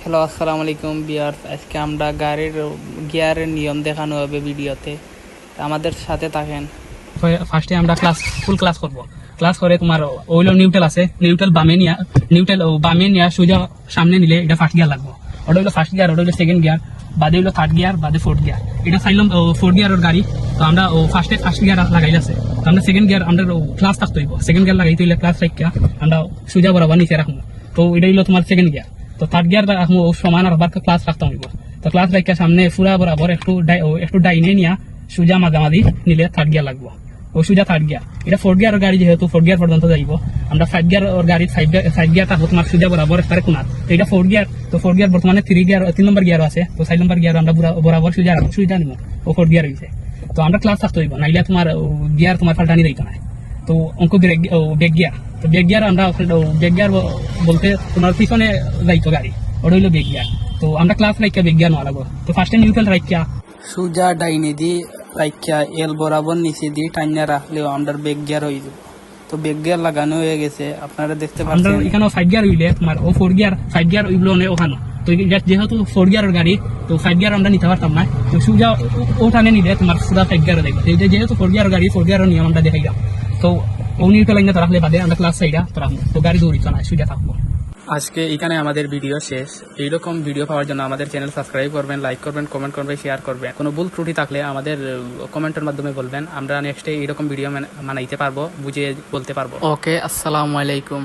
Hello, আসসালামু আলাইকুম viewers. আজকে আমরা গাড়ির গিয়ারের নিয়ম দেখানো হবে ভিডিওতে। আমাদের সাথে থাকেন। ফার্স্টে আমরা ফুল ক্লাস করব। ক্লাস করে তোমার ওইলো নিউট্রাল আছে, নিউট্রাল বামে নিয়া সোজা সামনে নিলে এটা ফার্স্ট গিয়ার লাগবে। ওটা হলো ফার্স্ট গিয়ার, ওটা হলো সেকেন্ড গিয়ার, বাদে হলো থার্ড গিয়ার, বাদে ফোর্থ গিয়ার। এটা চাইলাম ফোর্থ গিয়ারের গাড়ি, তো আমরা ফার্স্ট গিয়ার লাগাই আছে। তো আমরা সেকেন্ড গিয়ার আমরা ক্লাস থাকতে হইব। সেকেন্ড গিয়ার লাগাইতে হইলে ক্লাস রাখিয়া আমরা সোজা বরাবর নিচে রাখবো। তো এটা হলো তোমার সেকেন্ড গিয়ার। তো থার্ড গিয়ার রাখবো সমান আর আবার ক্লাস রাখতে হইব। তো ক্লাস রাখিয়া সামনে পুরা বরাবর একটু ডাইনে নিয়া সোজা মাঝামাঝি নিলে থার্ড গিয়ার লাগবো। ও সোজা থার্ড গিয়ার। এটা ফোর্থ গিয়ার গাড়ি, যেহেতু ফোর্থ গিয়ার পর্যন্ত যাইব। আমরা ফাইভ গিয়ার গাড়ি ফাইভ গিয়ার থাকবো তোমার সোজা বরাবর একটা কোনার। তো এটা ফোর্থ গিয়ার। তো ফোর্থ গিয়ার বর্তমানে 3 নম্বর গিয়ার আছে। তো 4 নম্বর গিয়ার আমরা বরাবর সুবিধা নিব। ও ফোর্থ গিয়ার হয়েছে। তো আমরা ক্লাস থাকতে হইব, নাইলে তোমার গিয়ার তোমার পাল্টানি দিত না। তো অঙ্ক বেগ গিয়ার। তো বেগ গিয়ার আমরা বেগ গিয়ার বলতে তোমার পিছনে যাইতো গাড়ি, ওটা হইলো বেগ গিয়ার। তো আমরা ক্লাস রাখিয়া বেগ গিয়ার নেওয়া লাগবো। তো ফার্স্টে নিউট্রাল রাখিয়া সুজা ডাইনে দি রাখিয়া এল বরাবর নিচে দিয়ে টাইনা রাখলেও আমরা বেগ গিয়ার হয়ে যাব। তো বেগ গিয়ার লাগানো হয়ে গেছে, আপনারা দেখতে আমরা পাচ্ছেন। এখানে ফাইভ গিয়ার হইলে তোমার ও ফোর গিয়ার ফাইভ গিয়ার ওইগুলো ওখানে। তো যেহেতু ফোর গিয়ারের গাড়ি, তো ফাইভ গিয়ার আমরা নিতে পারতাম না। তো সুজা ওখানে নিলে তোমার পুরা ফাইভ গিয়ার দেখবে। যেহেতু ফোর গিয়ার গাড়ি, ফোর গিয়ারের নিয়ম আমরা দেখাই। তো ও নিউট্রাল লাইনে তো রাখলে বাদে আমরা ক্লাস সাইডা তো রাখবো। তো গাড়ি দৌড়িত না, সুজা থাকবো। আজকে এখানে আমাদের ভিডিও শেষ। এইরকম ভিডিও পাওয়ার জন্য আমাদের চ্যানেল সাবস্ক্রাইব করবেন, লাইক করবেন, কমেন্ট করবেন, শেয়ার করবেন। কোনো ভুল ত্রুটি থাকলে আমাদের কমেন্টের মাধ্যমে বলবেন। আমরা নেক্সটে এইরকম ভিডিও বানাইতে পারবো, বুঝিয়ে বলতে পারবো। ওকে, আসসালামু আলাইকুম।